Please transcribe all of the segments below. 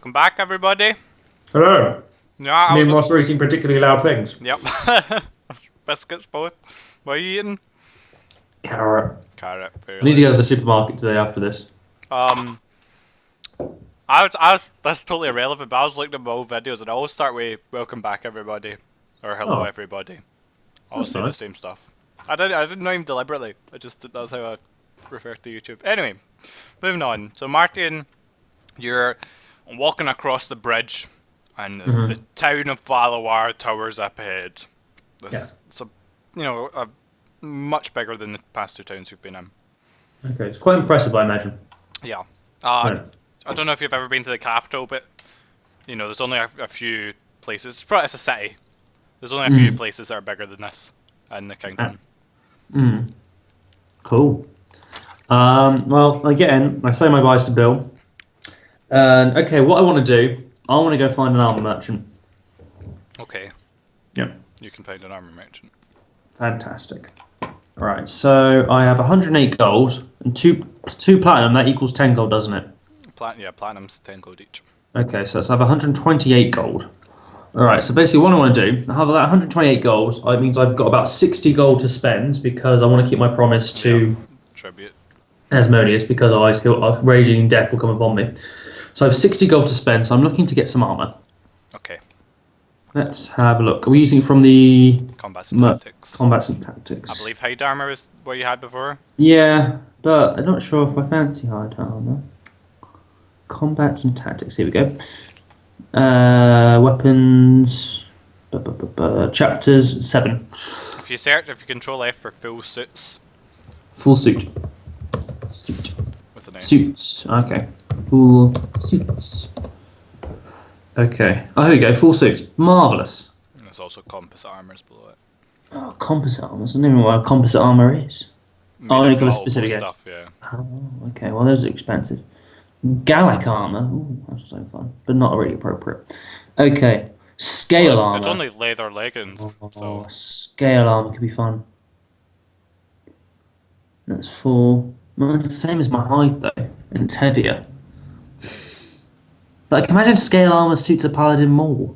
Welcome back, everybody. Hello. Yeah, Me and Ross are eating particularly loud things. Yep. Biscuits both. What are you eating? Carrot. Carrot. I need to go to the supermarket today after this. That's totally irrelevant, but I was looking at my old videos and I always start with welcome back, everybody. Or hello, everybody. I always say the same stuff. I didn't know him deliberately. That's how I refer to YouTube. Anyway, moving on. So Marteon, you're walking across the bridge and the town of Valawar towers up ahead. It's much bigger than the past two towns we've been in. Okay, it's quite impressive, I imagine. Yeah. Right. I don't know if you've ever been to the capital, but there's only a few places. It's a city. There's only a few places that are bigger than this in the kingdom. Cool. Well, again, I say my byes to Bill. And okay, what I want to do, I want to go find an armor merchant. Okay. Yeah. You can find an armor merchant. Fantastic. Right, so I have 108 gold and two platinum. That equals 10 gold, doesn't it? Platinum's 10 gold each. Okay, so let's have 128 gold. Alright, so basically what I want to do, I have that 128 gold, it means I've got about 60 gold to spend because I want to keep my promise to Tribute. Asmodeus because raging death will come upon me. So I have 60 gold to spend, so I'm looking to get some armor. Okay. Let's have a look. Are we using from the Combats and Tactics? Combats and Tactics. I believe hide armor is what you had before. Yeah, but I'm not sure if I fancy hide armor. Combats and Tactics, here we go. Weapons, chapters 7. If you control F for full suits. Full suit. With an S. Suits, okay. Full suits. Okay. Oh, here we go. Full suits. Marvellous. And there's also composite armors below it. Oh, composite armor. I don't even know what a composite armor is. I only got a specific stuff, yeah. Oh, okay. Well, those are expensive. Gallic armor. Ooh, that's so fun, but not really appropriate. Okay. Scale armor. It's only leather leggings. So. Scale armor could be fun. That's 4. Well, it's the same as my hide though, and it's heavier. But I can imagine scale armor suits a paladin more.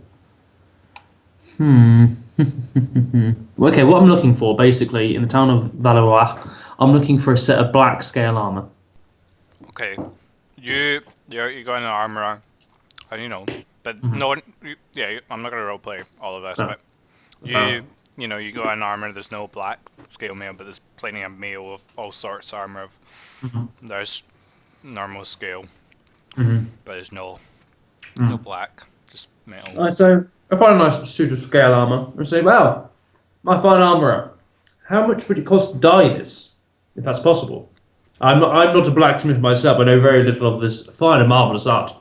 Okay, what I'm looking for basically in the town of Valois, I'm looking for a set of black scale armor. Okay, you got an armor, and but no, I'm not gonna roleplay all of this, but you got an armor. There's no black scale mail, but there's plenty of mail of all sorts of armor. There's normal scale, but there's no black, just metal. So I find a nice suit of scale armor and say, well, my fine armourer, how much would it cost to dye this, if that's possible? I'm not a blacksmith myself. I know very little of this fine and marvellous art.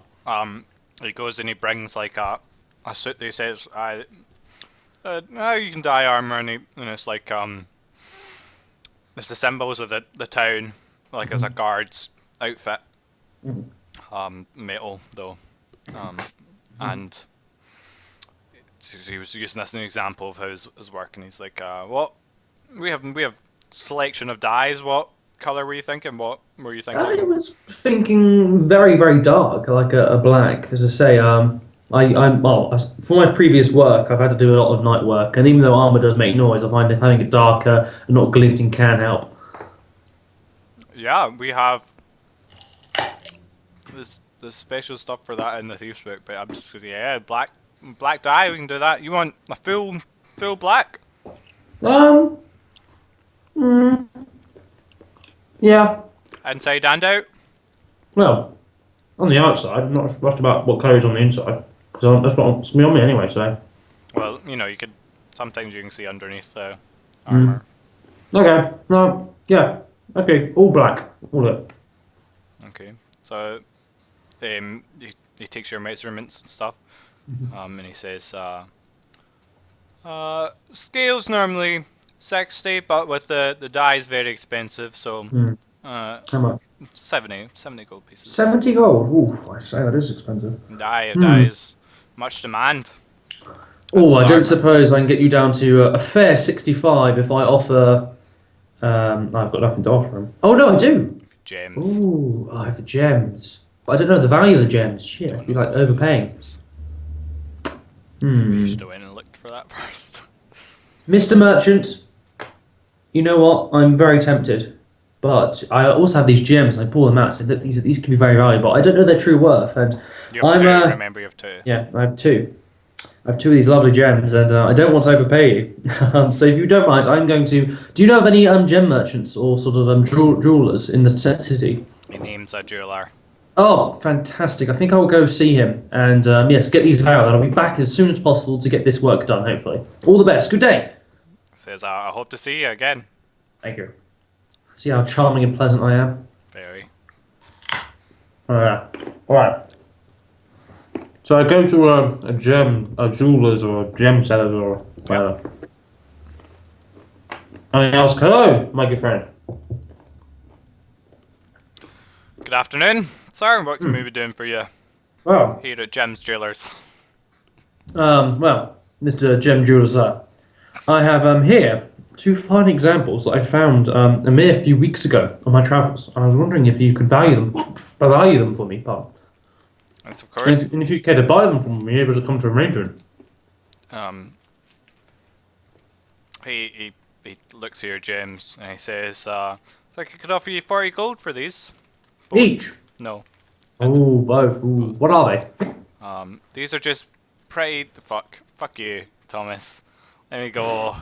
He goes and he brings like a suit that he says, you can dye armor, and it's like it's the symbols of the town, like as a guard's outfit. Metal though, and he was using this as an example of how his work, and he's like, "What we have selection of dyes. What color were you thinking? What were you thinking?" I was thinking very, very dark, like a black. As I say, for my previous work, I've had to do a lot of night work, and even though armor does make noise, I find having it darker and not glinting can help. Yeah, we have this special stuff for that in the Thieves book, but I'm just black dye. We can do that. You want a full black? Yeah. Inside and out? Well, on the outside, I'm not rushed about what colour is on the inside, because that's what's on me anyway, so... Well, you could... Sometimes you can see underneath the armour. Okay, no, yeah, okay, all black, all of it. Okay, so... he takes your measurements and stuff, and he says, scale's normally 60, but with the dye is very expensive, so... How much? 70 gold pieces. 70 gold? Ooh, I say that is expensive. Dye is much demand. Oh, I don't suppose I can get you down to a fair 65 if I offer... I've got nothing to offer him. Oh, no, I do! Gems. Ooh, I have the gems. But I don't know the value of the gems. Shit, Don't I'd be know like the overpaying. gems. Maybe you Hmm. should have went and looked for that first. Mr. Merchant, you know what? I'm very tempted. But I also have these gems. I pull them out, so that these can be very valuable. I don't know their true worth, and You have I'm two, remember you have two. yeah, I have two. I have two of these lovely gems, and I don't want to overpay you. So if you don't mind, I'm going to. Do you know of any gem merchants or sort of jewelers in the city? He name's a jeweler. Oh, fantastic! I think I will go see him, and yes, get these valid. I'll be back as soon as possible to get this work done. Hopefully, all the best. Good day. Says, I hope to see you again. Thank you. See how charming and pleasant I am. Very. All right. So I go to a jeweler's or a gem seller's or whatever. And I ask, hello, my good friend. Good afternoon, sir. What can we be doing for you Well, here at Gems Jewelers? well, Mr. Gem Jeweler, sir, I have here two fine examples that I found a mere few weeks ago on my travels, and I was wondering if you could value them for me, pardon. Yes, of course. And if you care to buy them from me, able to come to arrangement. He looks at your gems and he says, I could offer you 40 gold for these. Both. Each? No. Oh, both. Ooh. What are they? These are just pretty. Fuck you, Thomas. Let me go.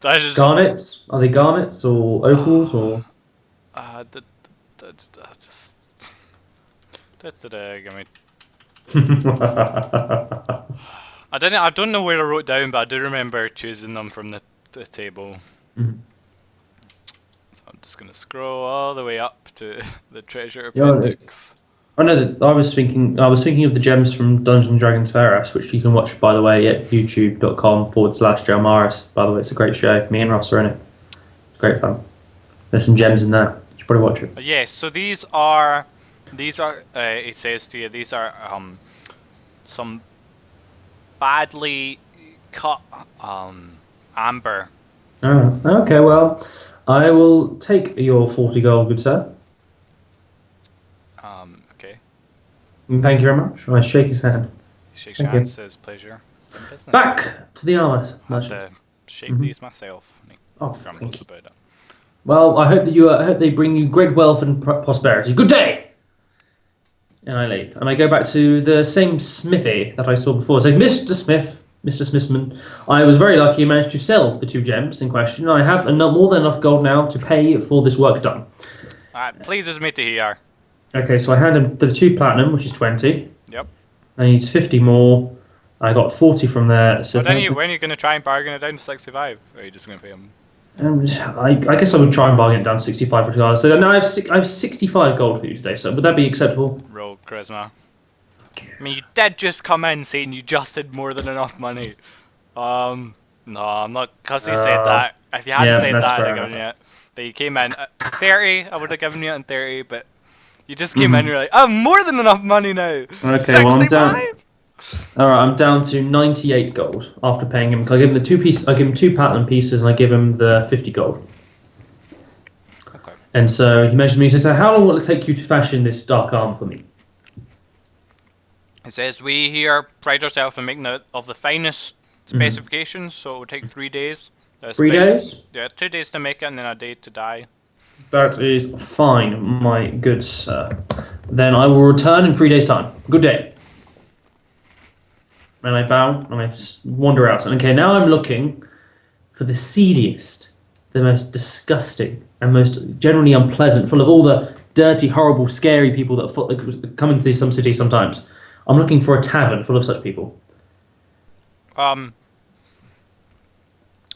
That is. Garnets? Are they garnets or opals or? Just. Give me. I don't know where I wrote down, but I do remember choosing them from the table. Mhm. So I'm just gonna scroll all the way up to the treasure Yeah, appendix. I know that I was thinking of the gems from Dungeons&Dragons Fairus, which you can watch, by the way, at youtube.com/Gelmaris. By the way, it's a great show. Me and Ross are in it. It's great fun. There's some gems in that. You should probably watch it. Yes, so these are, it says to you, these are some badly cut amber. Oh, okay, well, I will take your 40 gold, good sir. Okay. And thank you very much. I shake his hand. He shakes Thank your hand, you. says pleasure in business. Back to the armor I merchant. have to shake these myself. And he Oh, grumbles thank you. about it. Well, I hope that I hope they bring you great wealth and prosperity. Good day! And I leave. And I go back to the same smithy that I saw before. So, Mr. Smith, Mr. Smithman, I was very lucky you managed to sell the two gems in question. I have more than enough gold now to pay for this work done. Pleases me to hear. Okay, so I hand him the 2 platinum, which is 20. Yep. And he needs 50 more. I got 40 from there. So When are you going to try and bargain it down to 65? Or are you just going to pay him? I guess I would try and bargain it down to 65 regardless. So now I have 65 gold for you today, so would that be acceptable? Roll charisma. I mean, you did just come in saying you just had more than enough money. No, I'm not, because you said that. If you hadn't said that, I'd have given you it. But you came in at 30, I would have given you it in 30, but you just came in, you're like, I have more than enough money now! Okay, 65? well I'm down. Alright, I'm down to 98 gold after paying him. I give him the 2 pieces. I give him 2 platinum pieces, and I give him the 50 gold. Okay. And so he mentioned to me. He says, "So how long will it take you to fashion this dark arm for me?" It says, we here pride ourselves in making of the finest specifications, so it would take 3 days. 3 days? Yeah, 2 days to make it and then a day to dye. That is fine, my good sir. Then I will return in 3 days' time. Good day. And I bow and I wander out. And okay, now I'm looking for the seediest, the most disgusting, and most generally unpleasant, full of all the dirty, horrible, scary people that come into some cities sometimes. I'm looking for a tavern full of such people.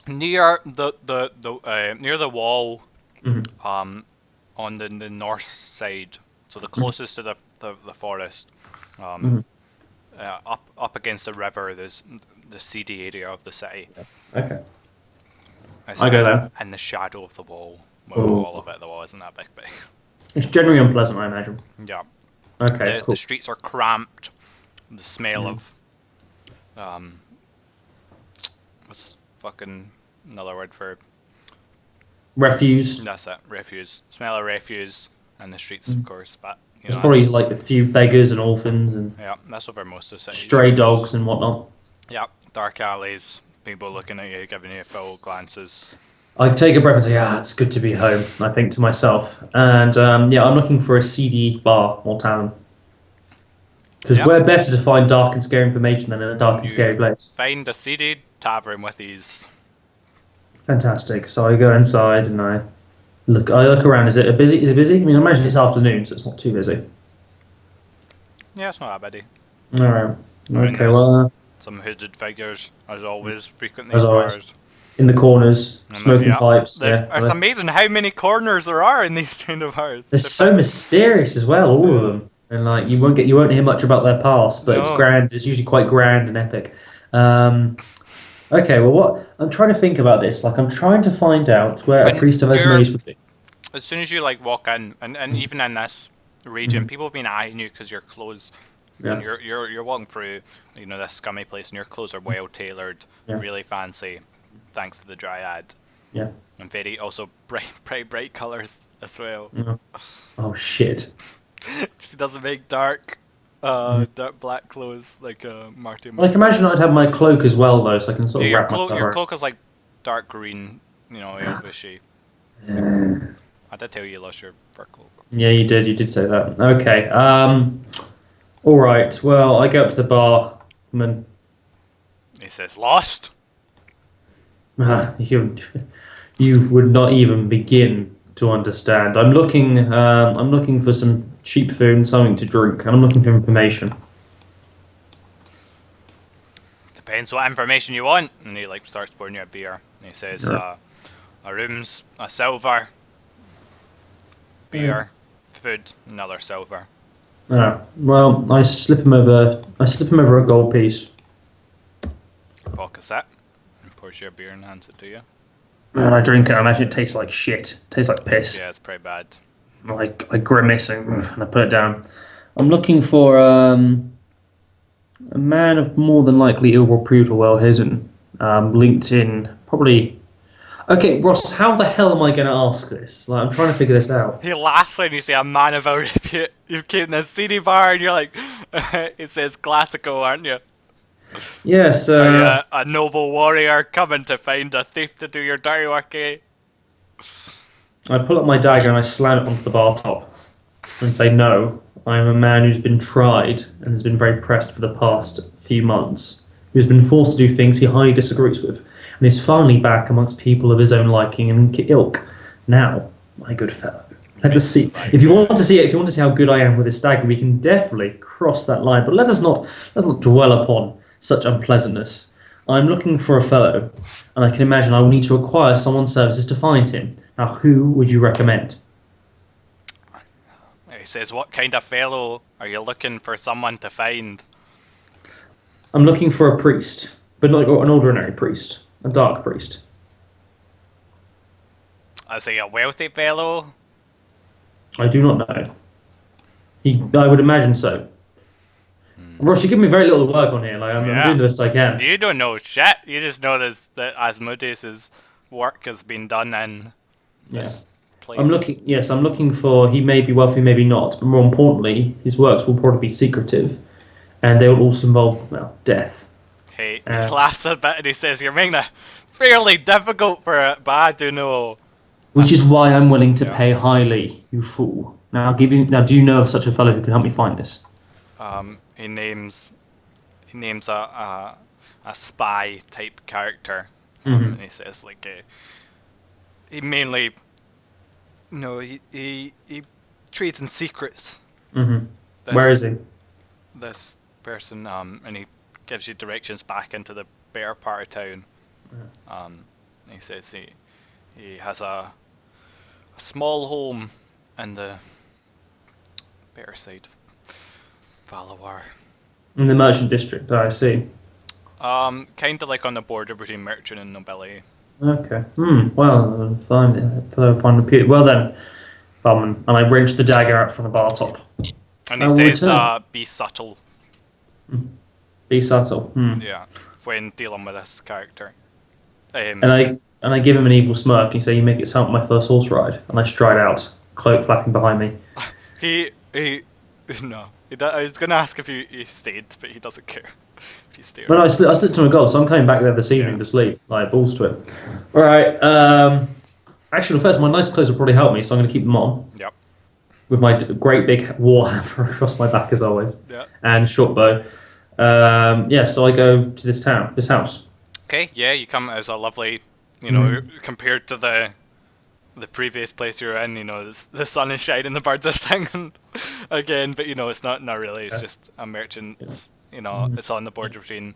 Near near the wall, Mm-hmm. on the north side, so the closest to the forest, up against the river, there's the seedy area of the city. Okay. I go there. In the shadow of the wall. Well, all of it, the wall isn't that big. It's generally unpleasant, I imagine. Yeah. Okay, cool. The streets are cramped. The smell of what's fucking another word for Refuse. that's it, refuse. Smell of refuse and the streets, of course, but There's probably like a few beggars and orphans and yeah, that's over most of the city. stray dogs and whatnot. Yeah, dark alleys, people looking at you, giving you full glances. I take a breath and say, it's good to be home, I think to myself. And yeah, I'm looking for a seedy bar or town. Because where better to find dark and scary information than in a dark and scary place? Find a seedy tavern with ease. Fantastic. So I go inside and I look around. Is it busy? Is it busy? I mean, I imagine it's afternoon, so it's not too busy. Yeah, it's not that busy. All right. Okay. Well, some hooded figures, as always, frequent these bars. In the corners, smoking pipes. It's amazing how many corners there are in these kind of bars. They're so mysterious as well, all of them. And like you won't hear much about their past, but it's grand. It's usually quite grand and epic. Okay, well, what I'm trying to think about this. Like, I'm trying to find out where a priest of Asmodeus would be. As soon as you like walk in, and even in this region, people have been eyeing you because your clothes. Yeah. And you're walking through, this scummy place, and your clothes are well tailored, really fancy, thanks to the Dryad. Yeah. And very also bright colours as well. Yeah. Oh shit. She doesn't make dark black clothes like Marteon. Well, I can imagine I'd have my cloak as well, though, so I can sort of wrap myself around. Your cloak is like dark green, elvishy. Yeah. I did tell you lost your fur cloak. Yeah, you did. You did say that. Okay. All right. Well, I go up to the barman. He says, "Lost." You would not even begin to understand. I'm looking for some cheap food and something to drink, and I'm looking for information. Depends what information you want. And he starts pouring you a beer. And he says, a room's a silver, beer, food, another silver. Well, I slip him over a gold piece. Pockets it and pours you a beer and hands it to you. And I drink it. I imagine it tastes like shit. It tastes like piss. Yeah, it's pretty bad. I grimace and I put it down. I'm looking for a man of more than likely ill repute or well hidden. LinkedIn, probably. Okay, Ross, how the hell am I going to ask this? Like, I'm trying to figure this out. He laughs when you say a man of ill repute. You came in a seedy bar and you're like, it says classical, aren't you? Yes. Are you a noble warrior coming to find a thief to do your dirty work, eh? I pull up my dagger and I slam it onto the bar top and say, no, I am a man who's been tried and has been very pressed for the past few months, who's been forced to do things he highly disagrees with, and is finally back amongst people of his own liking and ilk. Now, my good fellow, let us see. If you want to see how good I am with this dagger, we can definitely cross that line. But let us not dwell upon such unpleasantness. I'm looking for a fellow, and I can imagine I will need to acquire someone's services to find him. Now, who would you recommend? He says, what kind of fellow are you looking for someone to find? I'm looking for a priest, but not an ordinary priest, a dark priest. Is he a wealthy fellow? I do not know. I would imagine so. Ross, you give me very little work on here. Like I'm doing the best I can. You don't know shit. You just know that Asmodeus' work has been done in this place. I'm looking for. He may be wealthy, maybe not. But more importantly, his works will probably be secretive, and they will also involve death. He laughs a bit and he says, "You're making it fairly difficult for it, but I do know." Which is why I'm willing to pay highly, you fool. Now, do you know of such a fellow who can help me find this? He names a spy type character, and he says he mainly, he trades in secrets. Mm-hmm. Where is he? This person, and he gives you directions back into the better part of town. He says he has a small home in the better side of Valuar. In the merchant district, I see. Kind of like on the border between merchant and nobility. Okay. Well, fine. Reputed. Well then, and I wrench the dagger out from the bar top. And he says, "Be subtle." Be subtle. Yeah, when dealing with this character. And I give him an evil smirk. And he says, "You make it sound like my first horse ride." And I stride out, cloak flapping behind me. He No. I was going to ask if you stayed, but he doesn't care if you stay or Well, no, not. I slipped on a goal, so I'm coming back there this evening to sleep. Like, balls to it. All right. Actually, first, my nice clothes will probably help me, so I'm going to keep them on. Yep. With my great big war hammer across my back, as always. Yeah. And short bow. So I go to this house. Okay, yeah, you come as a lovely, compared to the previous place you were in, the sun is shining, the birds are singing again, but it's not really, it's just a merchant, it's on the border between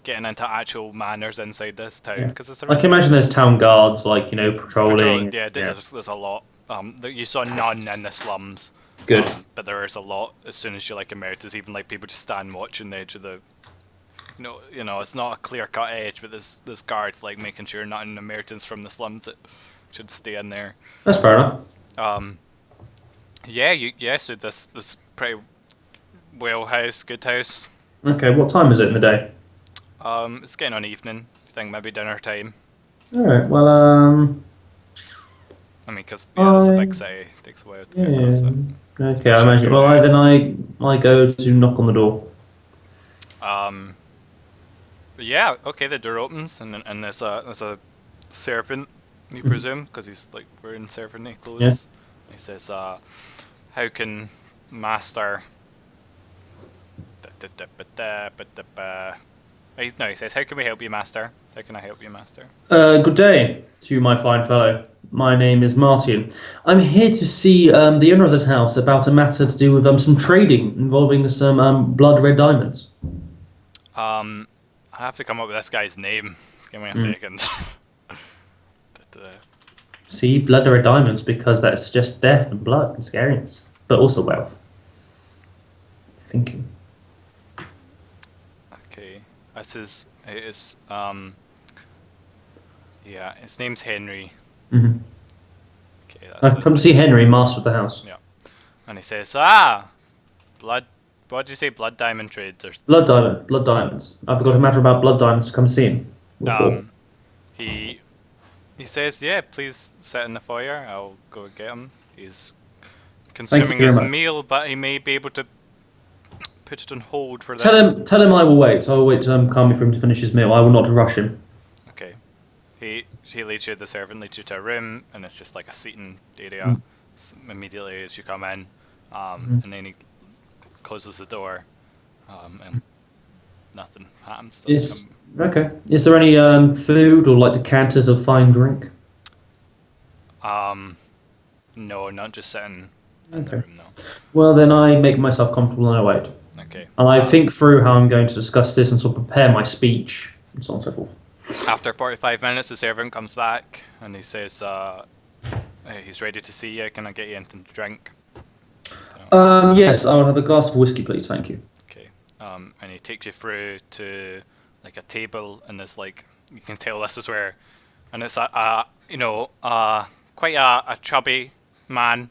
getting into actual manners inside this town, because it's a I can imagine there's town guards, patrolling. There's a lot. You saw none in the slums. Good. But there is a lot as soon as you emerge. There's even people just stand watching the edge of the. It's not a clear cut edge, but there's guards making sure not an emergence from the slums that should stay in there. That's fair enough. So this pretty good house. Okay, what time is it in the day? It's getting on evening. I think maybe dinner time. All right. Well, I mean, because it's a big city, it takes a while to get across it. Okay, I imagine. Well, I go to knock on the door. Okay, the door opens and there's a servant, you presume, because he's wearing servant clothes. Yeah. He says, "How can master?" He says, "How can we help you, master? How can I help you, master?" Good day to my fine fellow. My name is Marteon. I'm here to see the owner of this house about a matter to do with some trading involving some blood red diamonds. I have to come up with this guy's name. Give me a second. See, blood red diamonds, because that's just death and blood and scariness, but also wealth. Thinking. Okay, his name's Henry. Mm-hmm. Okay, I've come to see Henry, master of the house. Yeah, and he says, blood. What did you say? Blood diamond trades or blood diamonds. I've got a matter about blood diamonds to come see him. He says, yeah, please sit in the foyer. I'll go get him. He's consuming his meal, but he may be able to put it on hold for this. Tell him I will wait. I will wait calmly for him to finish his meal. I will not rush him. Okay. The servant leads you to a room, and it's just a seating area immediately as you come in, and then he closes the door, and nothing happens. Okay. Is there any food or decanters of fine drink? No, not just sitting in the room, no. Well, then I make myself comfortable and I wait. Okay. And I think through how I'm going to discuss this and sort of prepare my speech and so on and so forth. After 45 minutes, the servant comes back and he says, he's ready to see you. Can I get you anything to drink? Yes, I will have a glass of whiskey, please. Thank you. Okay. And he takes you through to a table, and there's you can tell this is where, and it's quite a chubby man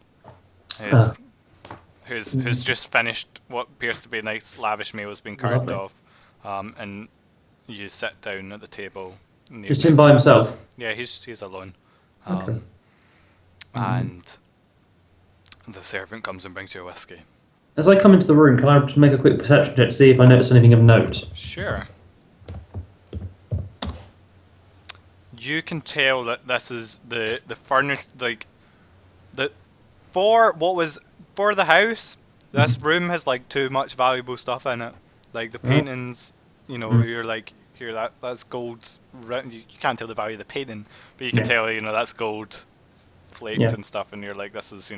who's just finished what appears to be a nice lavish meal has been carved off, and you sit down at the table. Just him by himself? Yeah, he's alone. Okay. And the servant comes and brings you a whiskey. As I come into the room, can I just make a quick perception check to see if I notice anything of note? Sure. You can tell that this is the furniture, for the house. This room has too much valuable stuff in it, the paintings. You're here, that's gold. You can't tell the value of the painting, but you can tell that's gold flaked and stuff, and you're this is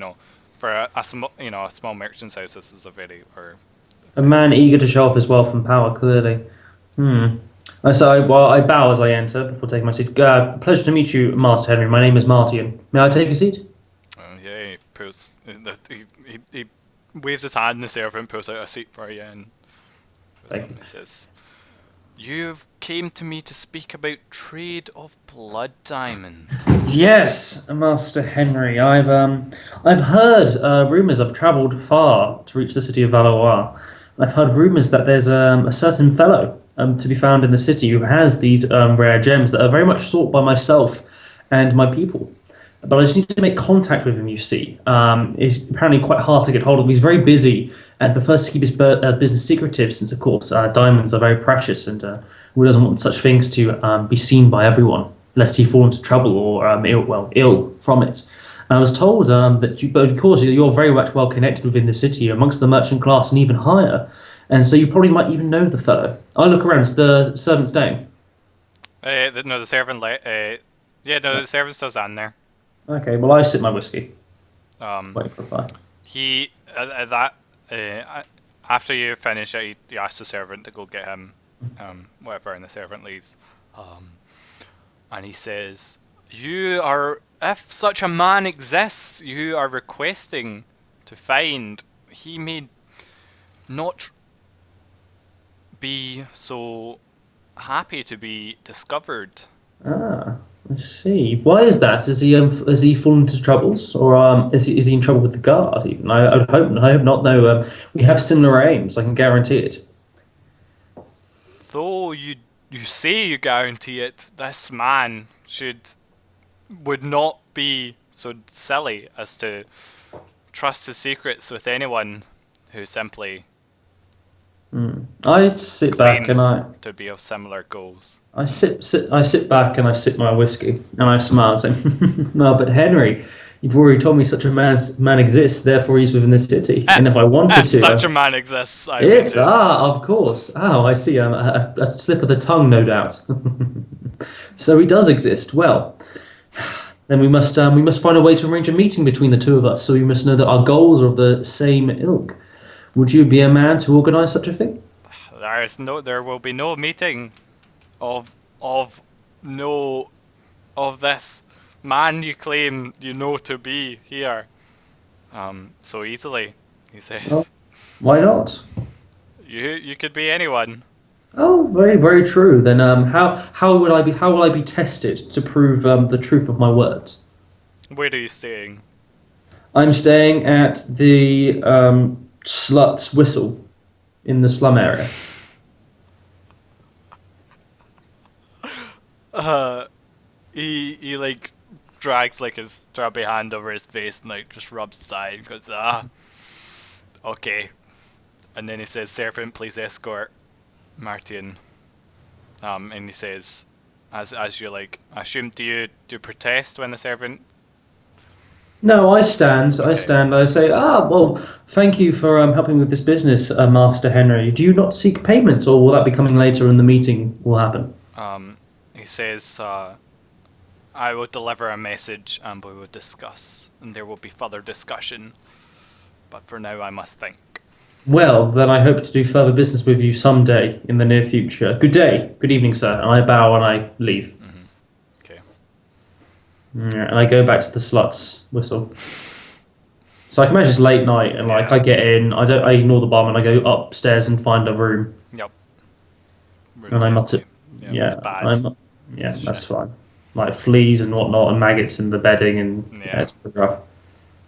for a small merchant's house, this is a man eager to show off his wealth and power, clearly. I bow as I enter before taking my seat. Pleasure to meet you, Master Henry. My name is Marteon. May I take a seat? Yeah, he waves his hand and the servant pulls out a seat for you and he says, "You came to me to speak about trade of blood diamonds." Yes, Master Henry. I've heard rumours. I've travelled far to reach the city of Valois. I've heard rumours that there's a certain fellow to be found in the city who has these rare gems that are very much sought by myself and my people. but I just need to make contact with him. You see, he's apparently quite hard to get hold of. He's very busy and prefers to keep his business secretive, since of course diamonds are very precious, and who doesn't want such things to be seen by everyone, lest he fall into trouble or ill from it. And I was told that but of course, you're very much well connected within the city, amongst the merchant class, and even higher. And so you probably might even know the fellow. I look around. Is the servant staying? No, the servant. The servant still stand there. Okay. Well, I sip my whiskey. Um, Wait for a reply. he that after you finish it, you ask the servant to go get him, whatever, and the servant leaves. And he says, "You are, if such a man exists, you are requesting to find. He may not be so happy to be discovered." Ah, I see. Why is that? Is he fallen into troubles, or is he in trouble with the guard? Even I hope not. Though we have similar aims, I can guarantee it. Though you say you guarantee it, this man would not be so silly as to trust his secrets with anyone who simply I sit back and claims to be of similar goals. I sit back and I sip my whiskey and I smile, saying, "No, but Henry, you've already told me such a man exists. Therefore, he's within the city. And if I wanted to, such a man exists, of course. Oh, I see. A slip of the tongue, no doubt. So he does exist. Well, then we must find a way to arrange a meeting between the two of us. So we must know that our goals are of the same ilk. Would you be a man to organise such a thing?" There will be no meeting of this man you claim you know to be here so easily, he says. Well, why not? You could be anyone. Oh, very, very true. Then, how will I be tested to prove the truth of my words? Where are you staying? I'm staying at the Slut's Whistle in the slum area. He like drags like his chubby hand over his face and like just rubs his eye and goes, okay. And then he says, "Servant, please escort Marteon." And he says, as you like, I assume, do you protest when the servant? No, I stand. I stand. I say, well, thank you for helping with this business, Master Henry. Do you not seek payment, or will that be coming later and the meeting will happen? He says, I will deliver a message and we will discuss, and there will be further discussion. But for now, I must think. Well, then I hope to do further business with you someday in the near future. Good day. Good evening, sir. And I bow and I leave. Okay. Yeah, and I go back to the Slut's Whistle. So I can imagine it's late night, and like I get in, I ignore the barman, I go upstairs and find a room. Yep. And I mutter, that's fine. Like fleas and whatnot, and maggots in the bedding, and it's pretty rough.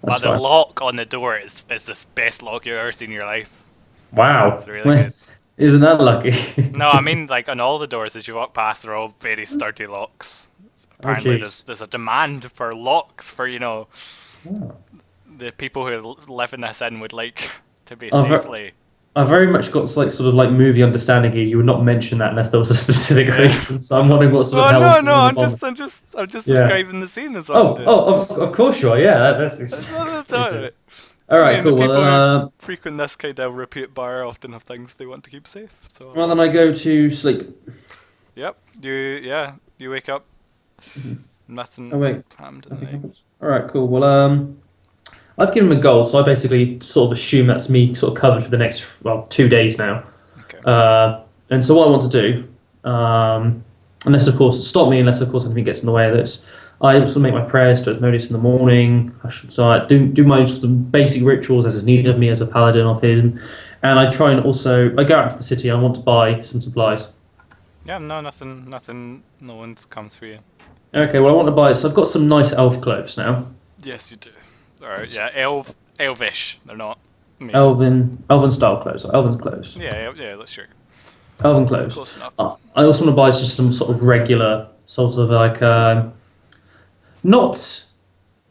That's but the fine. lock on the door is the best lock you've ever seen in your life. Wow. It's really good. Isn't that lucky? No, I mean like on all the doors as you walk past, they're all very sturdy locks. Apparently there's a demand for locks for, the people who live in this inn would like to be safely. I very much got sort of movie understanding here. You would not mention that unless there was a specific reason. So I'm wondering what sort of hell. No, I'm just describing the scene as well. Of course you are. Yeah, that's it. All right, cool. The people Well, who frequent this kind of repute bar often have things they want to keep safe. So. Well, then I go to sleep. Yep. You wake up. Nothing. Oh wait. Happened in the night. All right, cool. Well, I've given him a goal, so I basically sort of assume that's me sort of covered for the next 2 days now. Okay. And so what I want to do, unless of course anything gets in the way of this, I also make my prayers to notice in the morning. So I do my sort of basic rituals as is needed of me as a paladin of him, and I try and also I go out into the city. I want to buy some supplies. Yeah, no, nothing. No one's come through you. Okay, well I want to buy. So I've got some nice elf clothes now. Yes, you do. Alright, yeah, elvish. They're not. Elven style clothes. Elven clothes. Yeah, that's sure. Elven clothes. Close enough. I also want to buy just some sort of regular, sort of like not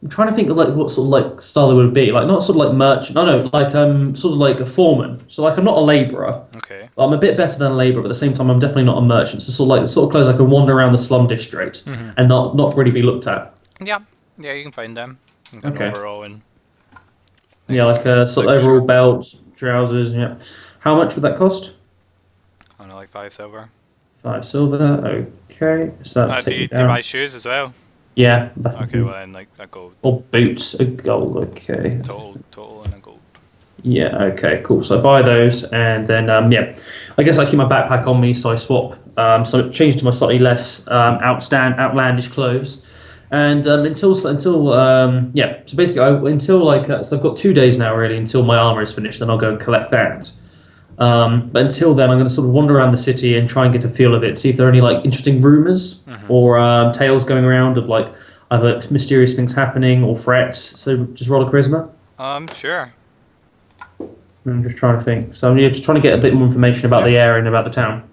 I'm trying to think of like what sort of like style it would be. Like not sort of like merchant. No, no, like sort of like a foreman. So like I'm not a labourer. Okay. I'm a bit better than a labourer, but at the same time I'm definitely not a merchant. So sort of like the sort of clothes I can wander around the slum district and not really be looked at. Yeah. Yeah, you can find them. You can Okay. overall and Yeah, nice like a sort of tiger overall shirt. belt, trousers. Yeah. How much would that cost? I don't know, like 5 silver. 5 silver. Okay. So that Do take me you buy down. shoes as well? Yeah. Okay, well then like a gold. Or boots, a gold. Okay. Total and a gold. Yeah, okay, cool. So I buy those, and then yeah, I guess I keep my backpack on me, so I swap. So it changed to my slightly less outlandish clothes, and until yeah. So basically, until like so I've got 2 days now really until my armor is finished. Then I'll go and collect that. But until then, I'm going to sort of wander around the city and try and get a feel of it, see if there are any like interesting rumors or tales going around of like either mysterious things happening or threats. So just roll a charisma. Sure. I'm just trying to think. So I'm just trying to get a bit more information about the area and about the town.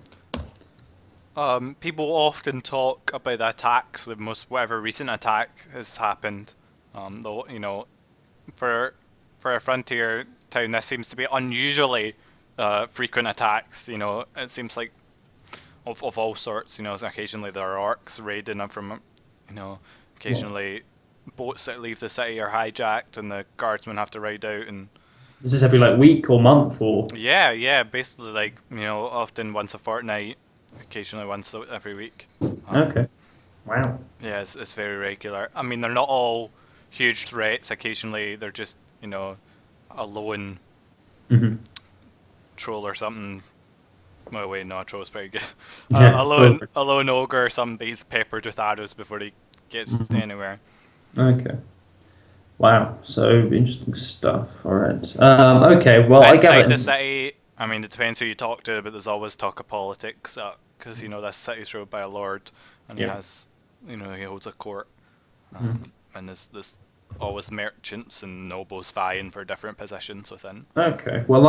People often talk about the attacks, the most whatever recent attack has happened. Though for a frontier town, this seems to be unusually frequent attacks. It seems like of all sorts. Occasionally there are orcs raiding them from, occasionally boats that leave the city are hijacked and the guardsmen have to ride out and. Is this every like week or month or? Yeah, basically like often once a fortnight, occasionally once every week. Okay. Wow. Yeah, it's very regular. I mean, they're not all huge threats. Occasionally, they're just a lone hmm troll or something. Well, wait, no, a troll's pretty good. Yeah. Totally. A lone ogre or something, but he's peppered with arrows before he gets anywhere. Okay. Wow. So interesting stuff. All right. Okay. Well, I Inside the gather. city, I mean, it depends who you talk to, but there's always talk of politics, because this city's ruled by a lord, and he Yeah. has, he holds a court, Mhm. and there's always merchants and nobles vying for different positions within. Okay. Well,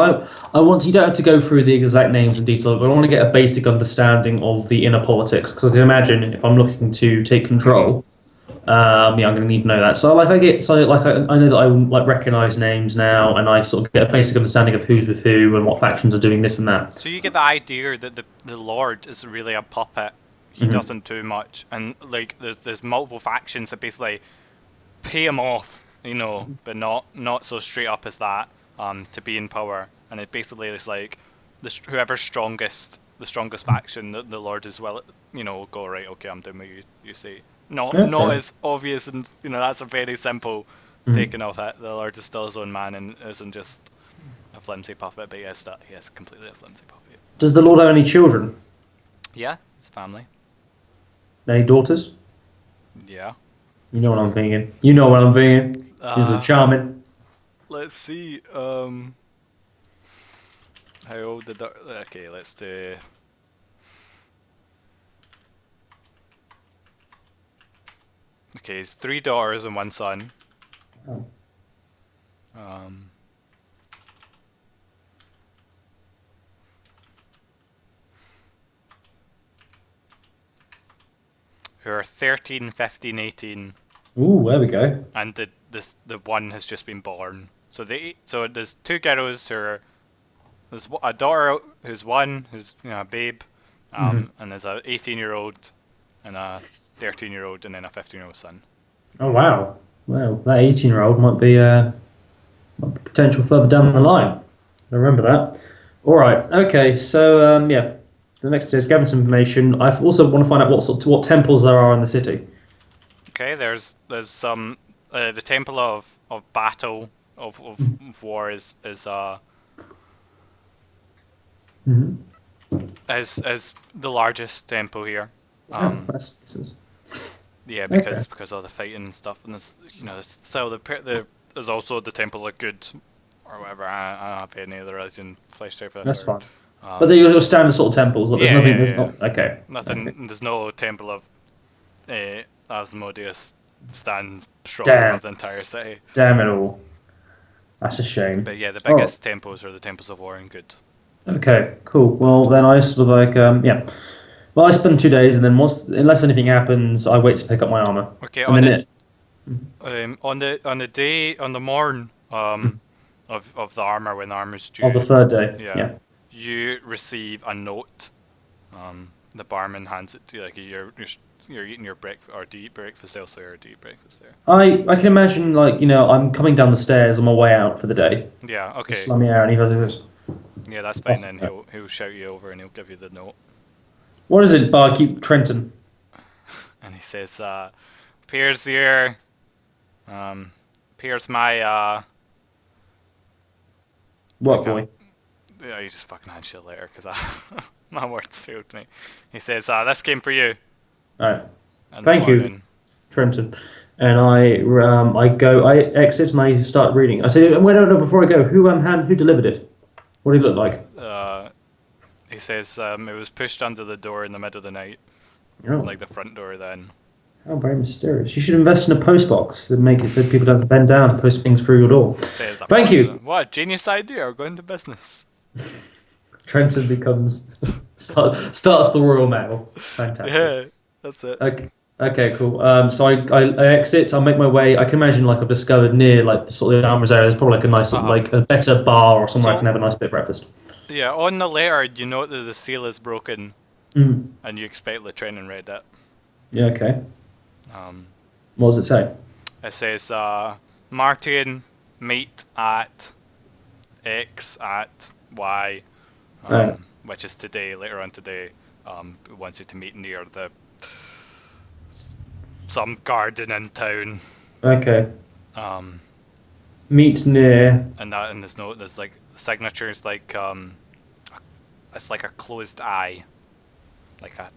I want you don't have to go through the exact names and details, but I want to get a basic understanding of the inner politics because I can imagine if I'm looking to take control. Yeah, I'm going to need to know that. So, I know that I like recognize names now, and I sort of get a basic understanding of who's with who and what factions are doing this and that. So you get the idea that the lord is really a puppet. He doesn't do much, and like there's multiple factions that basically pay him off, but not so straight up as that, to be in power. And it basically is like whoever's strongest, the strongest faction, the lord is will go right. Okay, I'm doing what you say. Not as obvious, and that's a very simple taking of it. The lord is still his own man and isn't just a flimsy puppet, but he is completely a flimsy puppet. Does the Lord have any children? Yeah, it's a family. Any daughters? Yeah. You know what I'm thinking. You know what I'm thinking. These are charming. Let's see. How old the okay, let's do. Okay, it's 3 daughters and 1 son. Oh. Who are 13, 15, 18, Ooh, there we go. and the one has just been born. So there's 2 girls there's a daughter who's a babe, and there's a 18-year-old and a 13-year-old and then a 15-year-old son. Oh wow. Well, that 18-year-old might be potential further down the line. I remember that. All right. Okay. So yeah, the next is gather some information. I also want to find out what temples there are in the city. Okay, there's some the temple of battle of war is the largest temple here. Yeah, because of the fighting and stuff, and there's still there's also the temple of good or whatever. I don't have any other religion fleshed out for this. That's fine. But they're your standard sort of temples. Like, there's nothing. There's not. Okay. Nothing. Okay. There's no temple of Asmodeus stand strong above the entire city. Damn it all. That's a shame. But yeah, the biggest temples are the temples of war and good. Okay, cool. Well, then I sort of like yeah. Well, I spend 2 days, and then unless anything happens, I wait to pick up my armor. Okay. On the morn of the armor when the armor's Oh, the due, third day. yeah, Yeah. you receive a note. The barman hands it to you, like you're eating your breakfast, or do you eat breakfast elsewhere, or do you eat breakfast there? I can imagine, like, I'm coming down the stairs on my way out for the day. Yeah, The okay. slummy air, and he goes, Yeah, that's fine "What's then. that?" He'll shout you over and he'll give you the note. What is it, barkeep Trenton? And he says, Piers here. Um, Piers my I What can't. boy? Yeah, he just fucking hands you a letter because my words failed me. He says, this came for you All right. in the Thank you, morning. Trenton. And I exit and I start reading. I say, wait, no, before I go, who delivered it? What did he look like? He says, it was pushed under the door in the middle of the night, Oh, like the front door. Then how very mysterious. You should invest in a post box and make it so people don't have to bend down to post things through your door. says, Thank you. What a genius idea! We're going to business. Trenton becomes starts the Royal Mail. Fantastic. Yeah, that's it. Okay, cool. So I exit. I'll make my way. I can imagine like I've discovered near like the sort of the Almers area. There's probably like a nice like a better bar or somewhere I can So have a nice bit of breakfast. yeah, on the letter you note that the seal is broken, Mm. and you expect the training read it. Yeah. Okay. Um, What does it say? it says, Marteon meet at X at Y, Right. which is today. Later on today, wants you to meet near some garden in town. Okay. Um, Meet near. and that in this note, there's like signatures like it's like a closed eye,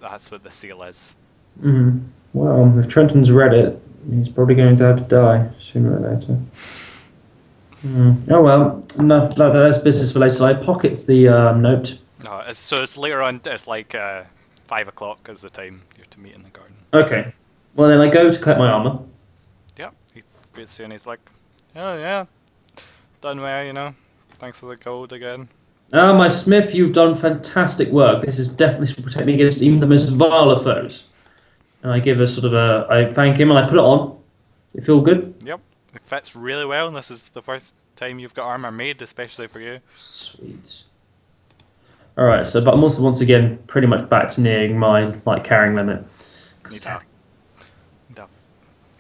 that's what the seal is. Mm. Well, if Trenton's read it, he's probably going to have to die sooner or later. Oh well, enough. That's business for later. So I pocket the note. No, it's later on. It's like 5 o'clock is the time you're to meet in the garden. Okay. Well, then I go to collect my armor. Yeah, he greets you and he's like, oh yeah, done well. Thanks for the gold again. Ah, my smith, you've done fantastic work. This is definitely to protect me against even the most vile of foes. And I give a sort of I thank him and I put it on. You feel good? Yep, it fits really well, and this is the first time you've got armor made, especially for you. Sweet. All right, so but I'm also once again pretty much back to nearing my like carrying limit. Need a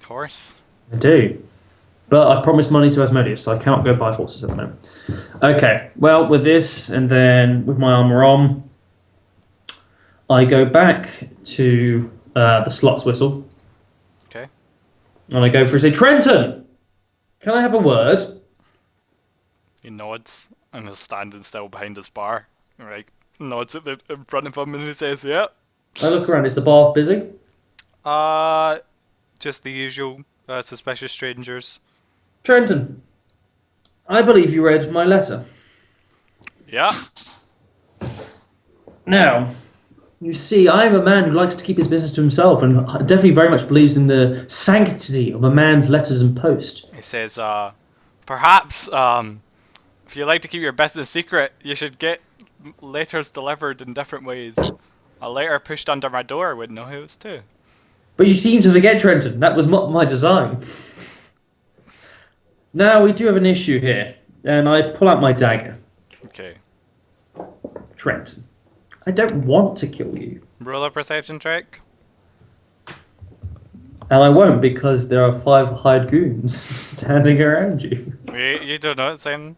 horse. I do. But I promised money to Asmodeus, so I cannot go buy horses at the moment. Okay, well, with this, and then with my armor on, I go back to the slot's whistle. Okay. And I go for say, Trenton, can I have a word? He nods and is standing still behind his bar. Right, nods at in front of him and he says, "Yeah." I look around, is the bar busy? Just the usual suspicious strangers. Trenton, I believe you read my letter. Yeah. Now, you see, I am a man who likes to keep his business to himself and definitely very much believes in the sanctity of a man's letters and post. He says, perhaps, if you like to keep your business secret, you should get letters delivered in different ways. A letter pushed under my door, I wouldn't know who it was to. But you seem to forget, Trenton. That was not my design. Now, we do have an issue here, and I pull out my dagger. Okay. Trenton, I don't want to kill you. Roll a perception check. And I won't because there are 5 hired goons standing around you. You don't know, Sam.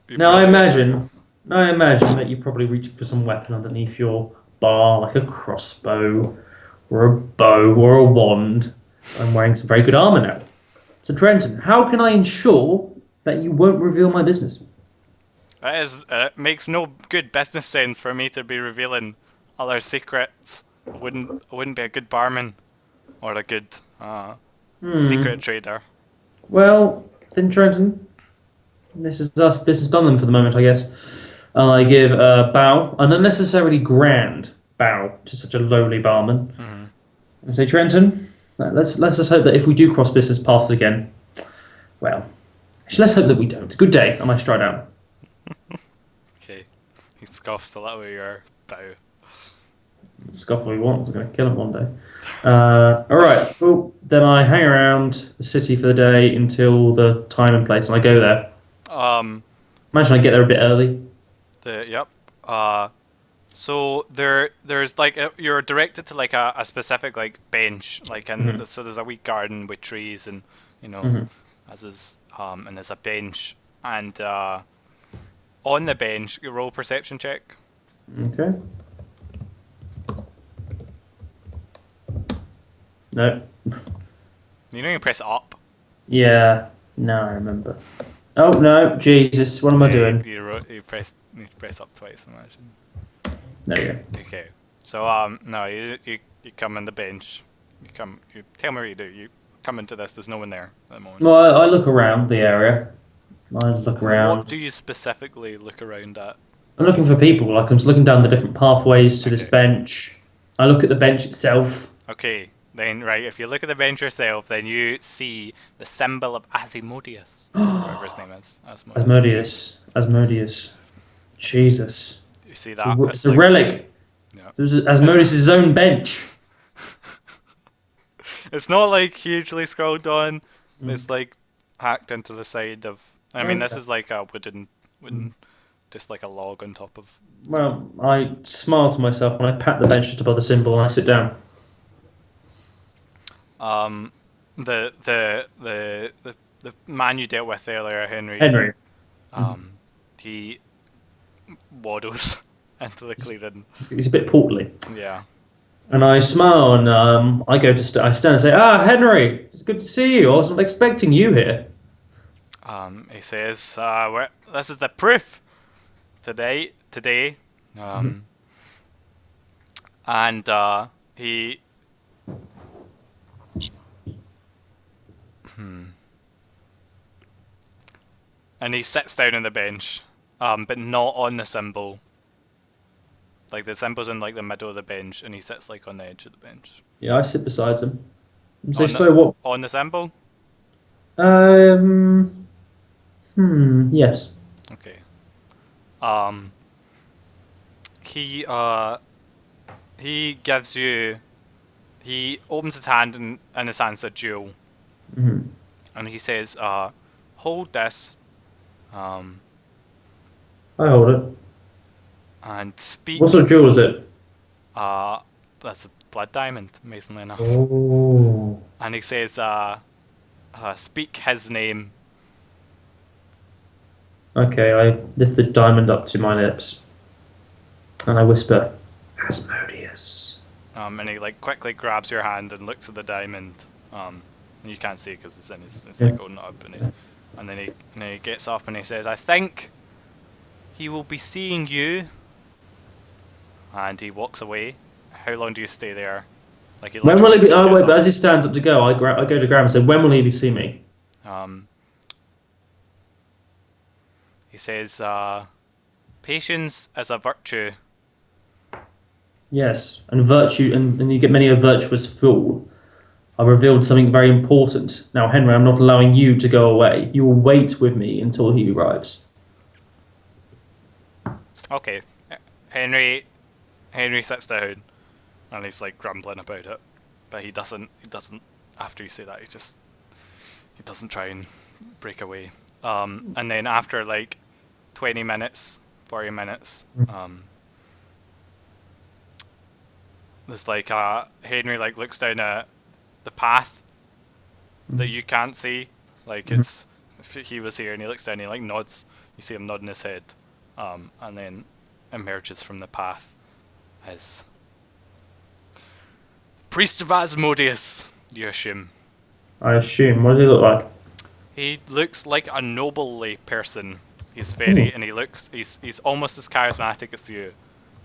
Now, I imagine that you're probably reaching for some weapon underneath your bar, like a crossbow, or a bow, or a wand. I'm wearing some very good armor now. So, Trenton, how can I ensure that you won't reveal my business? It makes no good business sense for me to be revealing other secrets. Wouldn't be a good barman or a good secret trader. Well, then, Trenton, this is us business done then for the moment, I guess. And I give a bow, an unnecessarily grand bow to such a lowly barman. Mm-hmm. I say, Trenton, let's just hope that if we do cross business paths again, well, actually, let's hope that we don't. Good day, and I stride out. Okay. He scoffs a little at your bow. Scuffle he wants. I'm going to kill him one day. All right. Well, then I hang around the city for the day until the time and place, and I go there. Um, Imagine I get there a bit early. yep. So there's like you're directed to like a specific like bench, like Hmm. so there's a wee garden with trees and you know, Hmm. as is and there's a bench and on the bench you roll perception check. Okay. No. You know you press up. Yeah. No, I remember. Oh no, Jesus! What am I doing? You press up twice. Imagine. There you go. Okay. So no you come on the bench. You tell me what you do. You come into this. There's no one there at the moment. Well, I look around the area. I just look What around. do you specifically look around at? I'm looking for people. Like I'm just looking down the different pathways to this Okay. bench. I look at the bench itself. Okay. Then right, if you look at the bench yourself, then you see the symbol of Asimodeus, whatever his name is. Asmodeus. Asmodeus. Jesus. You see It's a, that? it's a relic. Yeah. There's Asmodeus' own bench. It's not like hugely scrolled on. Mm. It's like hacked into the side of. I mean, this Okay. is like a Mm. wooden, just like a log on top of. Well, I smile to myself when I pat the bench just above the symbol and I sit down. Um, the man you dealt with earlier, Henry. Henry. Mhm. He waddles into the clearing. He's a bit portly. Yeah. And I smile and I go to I stand and say, "Ah, Henry, it's good to see you. I wasn't expecting you here." He says, "This is the proof today." Mhm. Um, and he, hmm, and he sits down on the bench, but not on the symbol. Like the symbol's in like the middle of the bench, and he sits like on the edge of the bench. Yeah, I sit beside him and say, On the "So what?" on the symbol. Um. Yes. Okay. Um. He he gives you. He opens his hand and his hand's a jewel. Hmm. And he says, hold this, um, I hold it. and What speak, sort of jewel is it? uh, that's a blood diamond, amazingly enough. Oh. And he says, speak his name, Okay, I lift the diamond up to my lips and I whisper, Asmodeus. and he like quickly grabs your hand and looks at the diamond, and you can't see it because it's Yeah. like holding it up, and then he gets up and he says, I think he will be seeing you, and he walks away. How long do you stay there? Like he When will literally he be? just Oh, gets wait, but up. as he stands up to go, I go to grab him and say, when will he be see me? Um, he says, patience is a virtue. Yes, and virtue, and you get many a virtuous fool. I've revealed something very important. Now, Henry, I'm not allowing you to go away. You will wait with me until he arrives. Okay, Henry sits down and he's like grumbling about it, but he doesn't. After you say that, he doesn't try and break away. And then after like 20 minutes, 40 minutes, there's like Henry like looks down at the path that you can't see. Like it's if he was here and he looks down, he like nods. You see him nodding his head, and then emerges from the path as Priest of Asmodeus. You assume. I assume. What does he look like? He looks like a nobly person. He's Ooh. and he's almost as charismatic as you.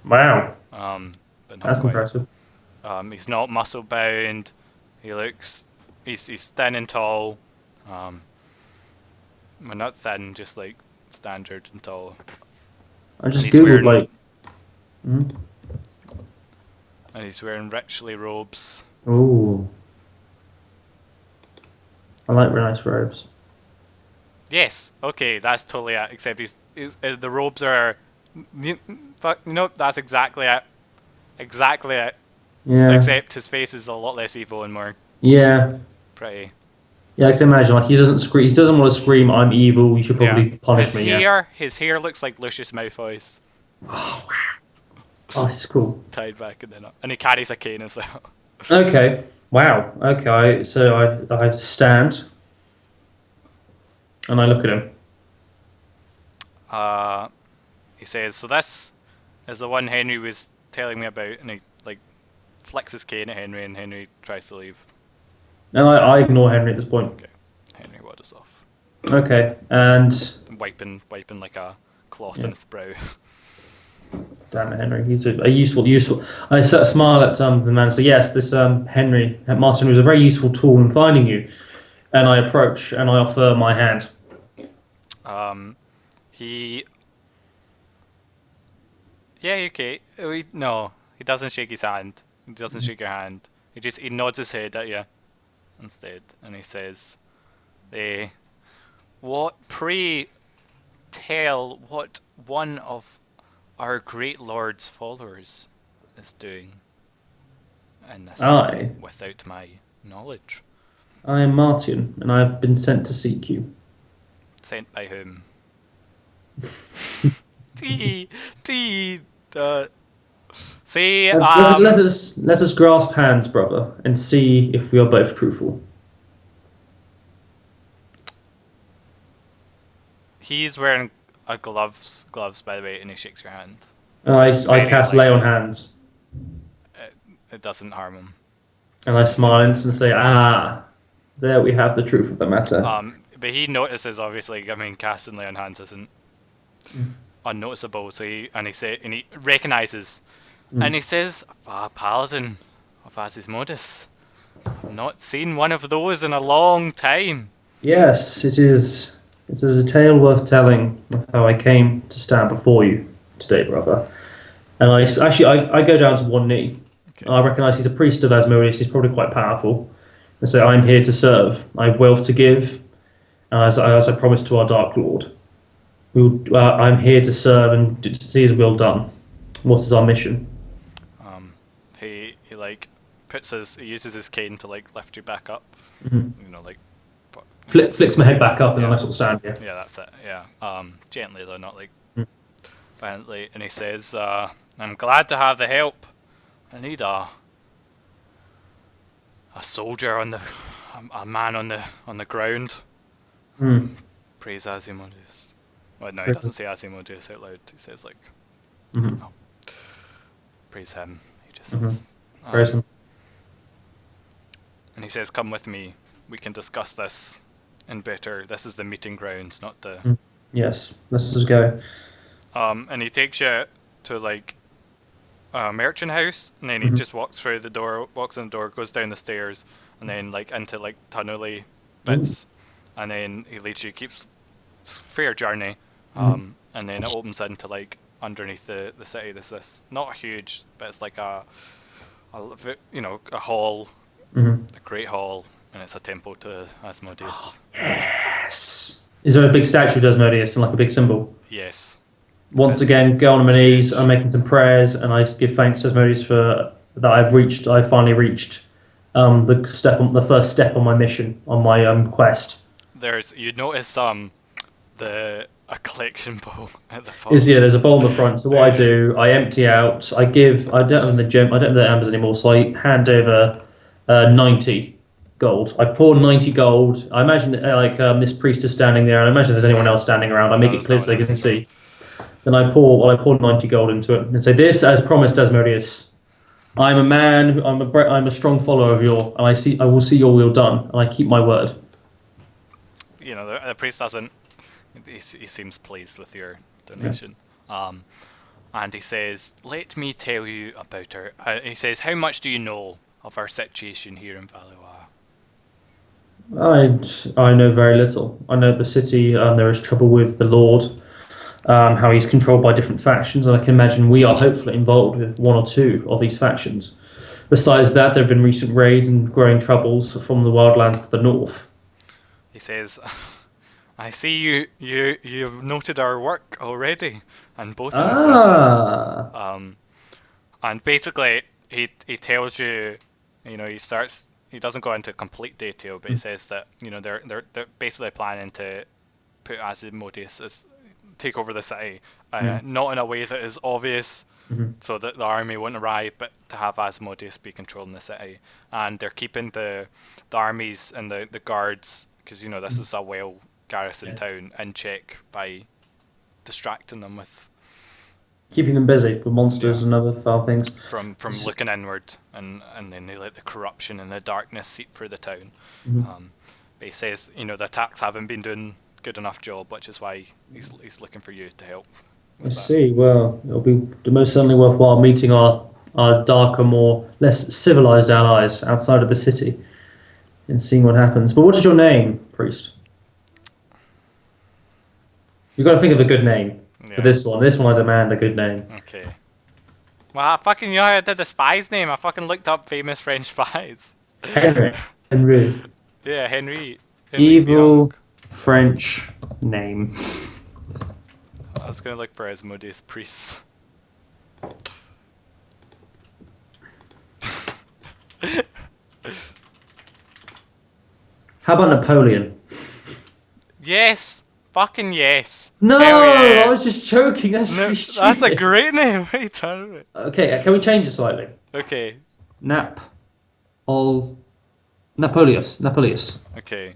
Wow, But not that's quite. impressive. He's not muscle bound. He's thin and tall. Well, not thin, just like standard and tall. I And just he's googled wearing Mhm. and he's wearing richly robes. Ooh, I like very nice robes. Yes, okay, that's totally it. Except the robes are, fuck, that's exactly it. exactly it. Yeah. Except his face is a lot less evil and more Yeah. pretty. Yeah, I can imagine. Like he doesn't scream. He doesn't want to scream, "I'm evil. You should Yeah. probably punish me." Yeah. His hair looks like Lucius Malfoy's Oh, oh, this is cool. tied back and then up. And he carries a cane as well. Okay. Wow. Okay. So I stand and I look at him. He says, "So this is the one Henry was telling me about," and he like flicks his cane at Henry, and Henry tries to leave. And I ignore Henry at this point. Okay, Henry wanders off, Okay. And wiping like a cloth yeah. on his brow. Damn it, Henry. He's a useful. I smile at the man and say, "Yes, this Henry, Master Henry was a very useful tool in finding you." And I approach and I offer my hand. He. Yeah, okay. No, he doesn't shake his hand. He doesn't shake your hand. He nods his head at you instead, and he says, what? Pray tell what one of our great lord's followers is doing in this city without my knowledge." I am Marteon, and I have been sent to seek you. Sent by whom? Say, Let us grasp hands, brother, and see if we are both truthful. he's wearing gloves by the way, and he shakes your hand. I cast lay on hands. It doesn't harm him. And I smile and say, there we have the truth of the matter. But he notices, obviously, I mean, casting lay on hands isn't unnoticeable, so he recognizes, and he says, "Paladin of Asmodeus. Not seen one of those in a long time." Yes, it is. It is a tale worth telling of how I came to stand before you today, brother. And I go down to one knee. Okay. I recognise he's a priest of Asmodeus. He's probably quite powerful. And so I'm here to serve. I have wealth to give, as I promised to our Dark Lord. I'm here to serve and to see his will done. What is our mission? He he uses his cane to like lift you back up. Mm-hmm. You know, like flicks my head back up and then I sort of stand. Yeah. Yeah, that's it. Yeah. Gently though, not like violently. And he says, "I'm glad to have the help. I need a soldier a man on the ground." Praise Asmodeus. Well, no, he doesn't say Asmodeus out loud. He says no. Praise him. He just says. Praise him. And he says, "Come with me. We can discuss this in better. This is the meeting grounds, not the." Yes, let's just go. And he takes you to like a merchant house, and then he just walks in the door, goes down the stairs, and then like into like tunnely bits, and then he leads you. Keeps fair journey, and then it opens into like underneath the city. There's this not huge, but it's like a hall, a great hall, and it's a temple to Asmodeus. Oh, yes. Is there a big statue of Asmodeus and like a big symbol? Yes. Once again, go on my knees. I'm making some prayers, and I give thanks to Asmodeus for that. I finally reached the first step on my mission, on my quest. You notice a collection bowl at the front. There's a bowl in the front. So what I do, I empty out. I don't have the embers anymore, so I hand over 90 gold. I pour 90 gold. I imagine this priest is standing there, and I imagine there's anyone else standing around. I make it clear so they can see. Then I pour 90 gold into it and say, "This, as promised, Asmodeus. I'm a man. I'm a strong follower of your, and I will see your will done, and I keep my word." You know, the priest doesn't. He seems pleased with your donation, and he says, "Let me tell you about her." He says, "How much do you know of our situation here in Valois?" I know very little. I know the city. There is trouble with the Lord. How he's controlled by different factions, and I can imagine we are hopefully involved with one or two of these factions. Besides that, there have been recent raids and growing troubles from the wildlands to the north. He says, "I see you've noted our work already, and both in And basically, he tells you, he doesn't go into complete detail, but he says that they're basically planning to put Asmodeus as take over the city, not in a way that is obvious, so that the army won't arrive, but to have Asmodeus be controlling the city, and they're keeping the armies and the guards, because this is a well garrisoned town, in check by distracting them with Keeping them busy with monsters and other foul things. from looking inward, and then they let the corruption and the darkness seep through the town. But he says, the attacks haven't been doing good enough job, which is why he's looking for you to help. I see. Well, it'll be most certainly worthwhile meeting our darker, less civilized allies outside of the city and seeing what happens. But what is your name, priest? You've got to think of a good name for this one. This one I demand a good name. Okay. Well, I did a spy's name. I fucking looked up famous French spies. Henry. Yeah, Henry. Evil French name. I was gonna look for Asmodeus priests. How about Napoleon? Yes! Fucking yes! No! Yeah. I was just joking. That's really stupid. That's a great name! What are you talking about? Okay, can we change it slightly? Okay. Napoleus. Okay.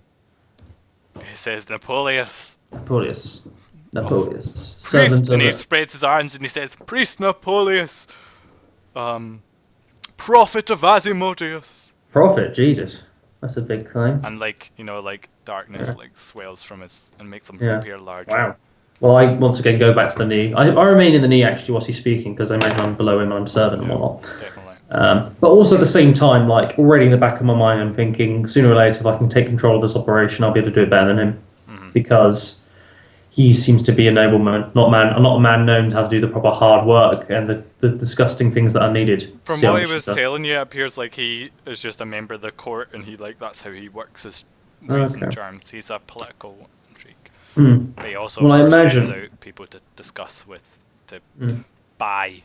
He says Napoleus. Napoleus. Priest, and he spreads his arms and he says, Priest Napoleus, prophet of Asmodeus. Prophet, Jesus. That's a big claim. And darkness swells from his and makes him appear larger. Wow. Well, I once again go back to the knee. I remain in the knee actually whilst he's speaking, because I imagine I'm below him, I'm serving and whatnot. Definitely. But also at the same time, already in the back of my mind, I'm thinking sooner or later, if I can take control of this operation, I'll be able to do it better than him, because he seems to be a nobleman, not a man known to how to do the proper hard work and the disgusting things that are needed. From what he was telling you, it appears like he is just a member of the court, and that's how he works his ways and charms. He's a political intrigue. But he also sends out people to discuss with, to buy,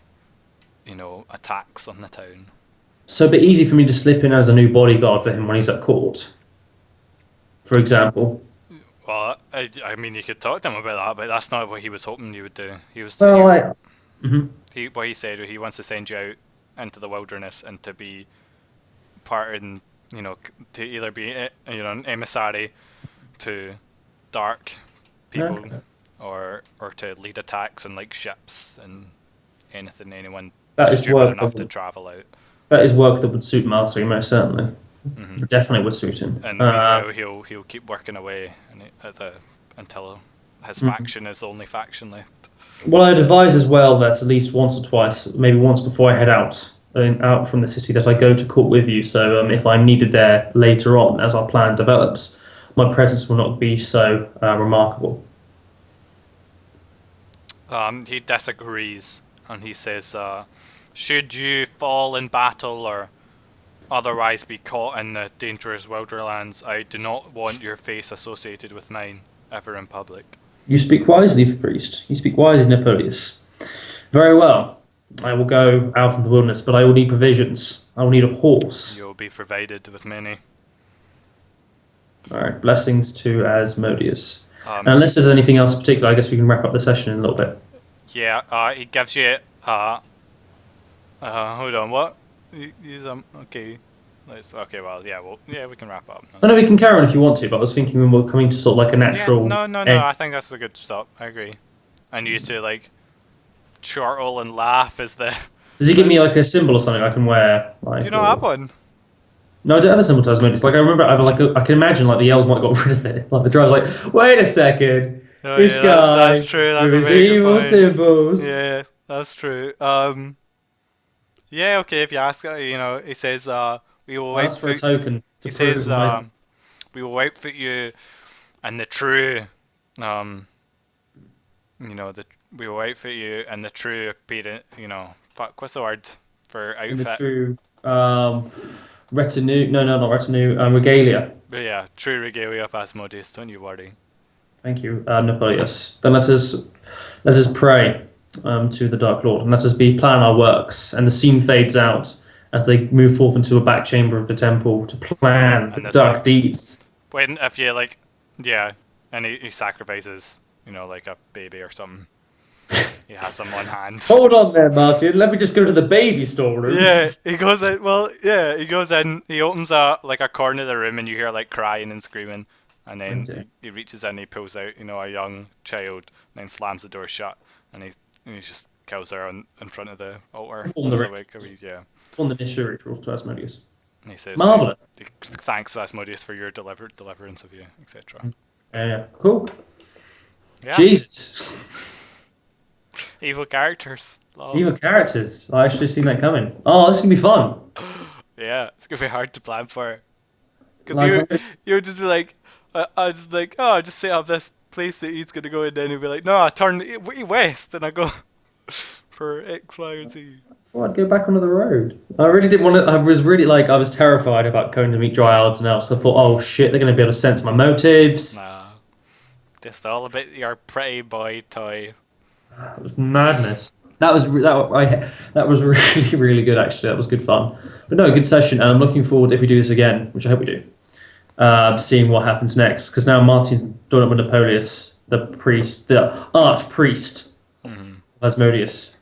attacks on the town. So it'd be easy for me to slip in as a new bodyguard for him when he's at court, for example. Well, I mean, you could talk to him about that, but that's not what he was hoping you would do. He was what he said, he wants to send you out into the wilderness and to be part in, to either be an emissary to dark people, or to lead attacks on ships and anyone that is stupid enough to travel out. That is work that would suit Marteon, most certainly. Definitely would suit him. And he'll keep working away until his faction is the only faction left. Well, I'd advise as well that at least once or twice, maybe once before I head out from the city, that I go to court with you. So if I'm needed there later on, as our plan develops, my presence will not be so remarkable. He disagrees, and he says, should you fall in battle or otherwise be caught in the dangerous wilderlands, I do not want your face associated with mine ever in public. You speak wisely, priest. You speak wisely, Napoleus. Very well. I will go out into the wilderness, but I will need provisions. I will need a horse. You will be provided with many. All right. Blessings to Asmodeus. Unless there's anything else particular, I guess we can wrap up the session in a little bit. Yeah. He gives you. Hold on. What? Okay. Okay, well, we can wrap up. No, we can carry on if you want to, but I was thinking when we're coming to sort of a natural... Yeah, no, I think that's a good stop. I agree. And you to, chortle and laugh as the... Does he give me, a symbol or something I can wear? Do you not have one? No, I don't have a symbol to Asmodeus. I remember, I can imagine, the elves might have got rid of it. The driver's wait a second, this guy that's true. That's with his evil symbols. Yeah, that's true. Yeah, okay, if you ask, he says, we will wait for a token. He says, we will outfit you in the true, we will outfit you in the true appearance, what's the word for outfit? In the true, retinue, no, not retinue, regalia. But yeah, true regalia of Asmodeus, don't you worry. Thank you, Napoleus. Then let us pray. to the Dark Lord, and let us be plan our works. And the scene fades out as they move forth into a back chamber of the temple to plan the And this dark deeds. when if you like, yeah, and he sacrifices, like a baby or something. He has some on hand. Hold on there, Martin. Let me just go to the baby storeroom. Yeah, he goes in. Well, yeah, he goes in. He opens a corner of the room, and you hear like crying and screaming. And then Okay. he reaches in, he pulls out, a young child, and then slams the door shut, and he just kills her in front of the altar. Perform the So ritual. like, yeah. Perform the initial ritual to Asmodeus. And he says, Marvelous. thanks Asmodeus for your deliverance of you, etc. Yeah. Cool. Yeah, Jesus. evil characters. Love. Evil characters. I actually seen that coming. Oh, this is gonna be fun. Yeah, it's gonna be hard to plan for. Cause Like, you would just be like, I was like, oh, I just set up this place that he's gonna go, and then he'll be like, no, I turn west, and I go for X, Y, or Z. thought I'd go back onto the road. I really didn't want to. I was really like, I was terrified about going to meet Dryads and else. I thought, oh shit, they're gonna be able to sense my motives. Nah, just all about your pretty boy toy. It was madness. That was really really good actually. That was good fun. But no, good session. And I'm looking forward if we do this again, which I hope we do. Seeing what happens next because now Martin's done up with Napoleus, the priest, the arch priest of Asmodeus.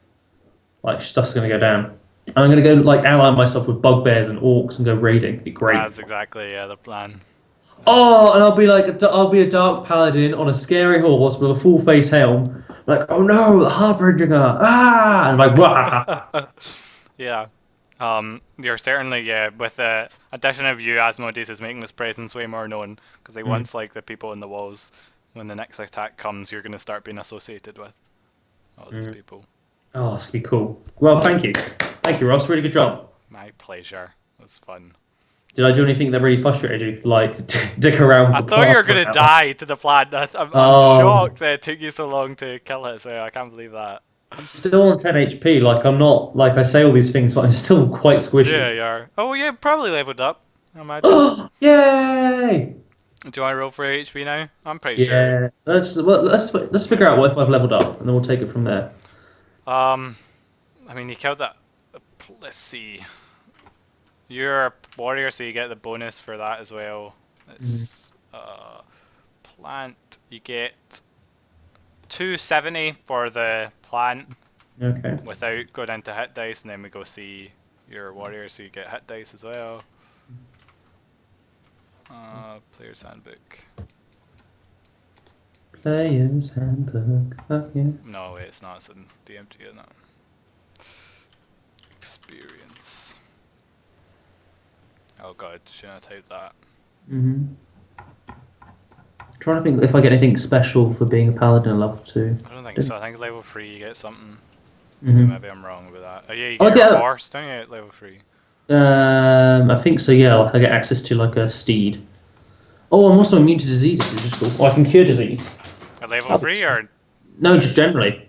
Like stuff's gonna go down. And I'm gonna go like ally myself with bugbears and orcs and go raiding. It'd be great. That's exactly the plan. Oh, and I'll be a dark paladin on a scary horse with a full face helm. Like, oh no, the Harbinger! Ah, and I'm like, wah. Yeah. You're certainly with the addition of you, Asmodeus is making his presence way more known because he wants like the people in the walls. When the next attack comes, you're gonna start being associated with all these people. Oh, that's gonna be cool. Well, thank you, Ross. Really good job. My pleasure. It was fun. Did I do anything that really frustrated you? Like dick around? I the thought you were park gonna around? die to the plan. I'm Oh. shocked that it took you so long to kill it. So I can't believe that. I'm still on 10 HP. Like I'm not like I say all these things, but I'm still quite squishy. Yeah, you are. Oh, yeah, probably leveled up. I imagine. Oh, yay! Do I roll for HP now? I'm pretty sure. Yeah. Let's figure out what if I've leveled up, and then we'll take it from there. I mean, you killed that. Let's see. You're a warrior, so you get the bonus for that as well. It's plant. You get 270 for the plant Okay. without going into hit dice, and then we go see your warrior, so you get hit dice as well. Player's handbook. Player's handbook. Fuck yeah. No, wait, it's not. It's in DMG, isn't it? Experience. Oh god, shouldn't I type that? Trying to think if I get anything special for being a paladin. I'd love to. I don't think so. I think level 3 you get something. Mhm. Maybe I'm wrong with that. Oh yeah, you Oh, get a yeah. horse, don't you, at level 3? I think so. Yeah, like I get access to like a steed. Oh, I'm also immune to diseases, which is cool. Oh, I can cure disease. At level 3 or? No, just generally.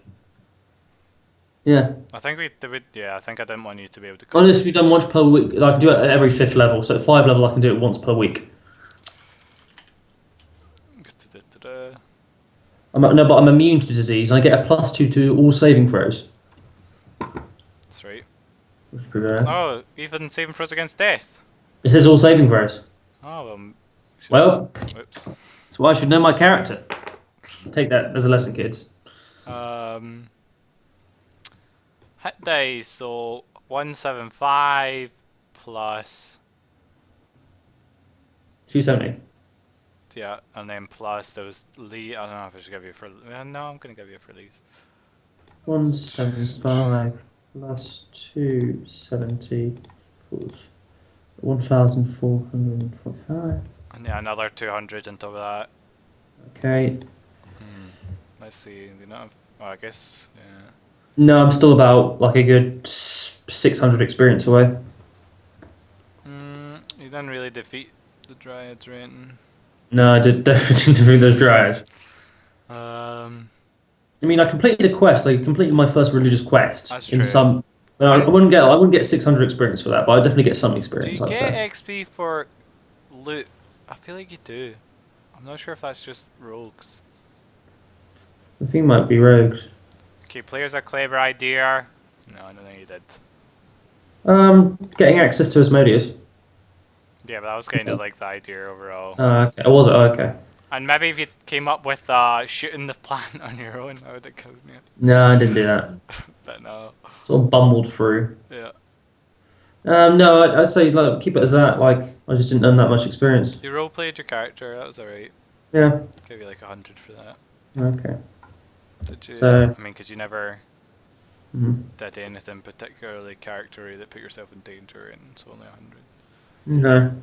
Yeah. I think we did. Yeah, I think I didn't want you to be able to. Oh, this will be done once per week. I can do it at every 5th level. So at 5 level, I can do it once per week. No, but I'm immune to disease. I get a +2 to all saving throws. That's right. Which is pretty rare. Oh, even saving throws against death. It says all saving throws. Oh Well, whoops. that's why I should know my character. Take that as a lesson, kids. Hit dice, so 175 plus 270. yeah, and then plus those Lee. I don't know if I should give you for. No, I'm gonna give you for these. 175 plus 270 equals 1,445. And yeah, another 200 on top of that. Okay. Let's see. Do you not have, oh, I guess. Yeah. No, I'm still about like a good 600 experience away. You didn't really defeat the Dryads, right? No, I definitely didn't do those dryads. I mean, I completed a quest. I completed my first religious quest. That's in true. some. I wouldn't get 600 experience for that, but I definitely get some Do experience. you I'd get say. XP for loot? I feel like you do. I'm not sure if that's just rogues. The thing might be rogues. Okay, players a clever idea. No, I don't think you did. Getting access to Asmodeus. Yeah, but that was kind of like the idea overall. Okay. Oh, was it? Okay. And maybe if you came up with shooting the plant on your own, I would have killed you. No, I didn't do that. But no. Sort of bumbled through. Yeah. No, I'd say like keep it as that. Like I just didn't earn that much experience. You roleplayed your character, that was alright. Yeah. Give you like 100 for that. Okay. Did you? So. I mean, because you never Mhm. did anything particularly charactery that put yourself in danger, and it's only 100.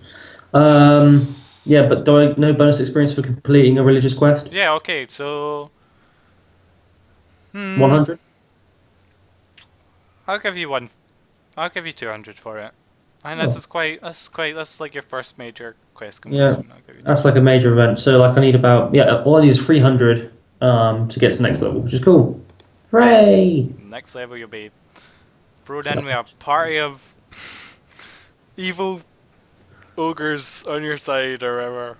Okay. Yeah, but do I no bonus experience for completing a religious quest? Yeah. Okay. So. 100. I'll give you one. I'll give you 200 for it. And Oh. That's like your first major quest Yeah, completion. I'll give you that's like a major event. So like I need about all I need is 300 to get to next level, which is cool. Hooray! Next level you'll be thrown in with a party of evil ogres on your side or whatever.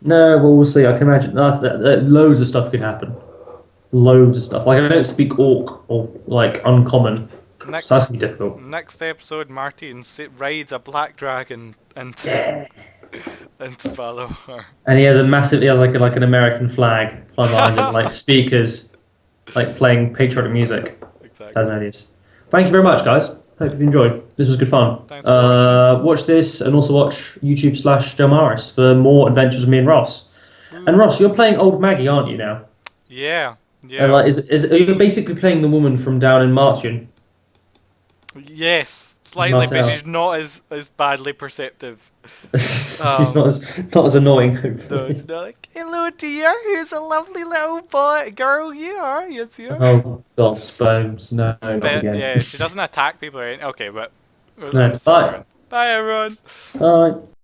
No, well we'll see. I can imagine loads of stuff could happen. Loads of stuff. Like I don't speak Orc or like Uncommon, Next, so that's gonna be difficult. next episode, Marteon rides a black dragon into follow her. And he has like an American flag flying behind him, like speakers, like playing patriotic music. Exactly. Tasmanians. Thank you very much, guys. Hope you've enjoyed. This was good fun. Thanks for watch this and also watch YouTube/Delmaris for more adventures with me and Ross. And Ross, you're playing Old Maggie, aren't you now? Yeah. And like, are you basically playing the woman from down in Marteon? Yes, slightly, but Martell. she's not as badly perceptive. She's not as annoying. No, she's not like, hello dear, who's a lovely little girl you are, yes you are. Oh God, bones. No, not But again. yeah, she doesn't attack people or anything. Okay, but No, bye. Bye everyone. Bye.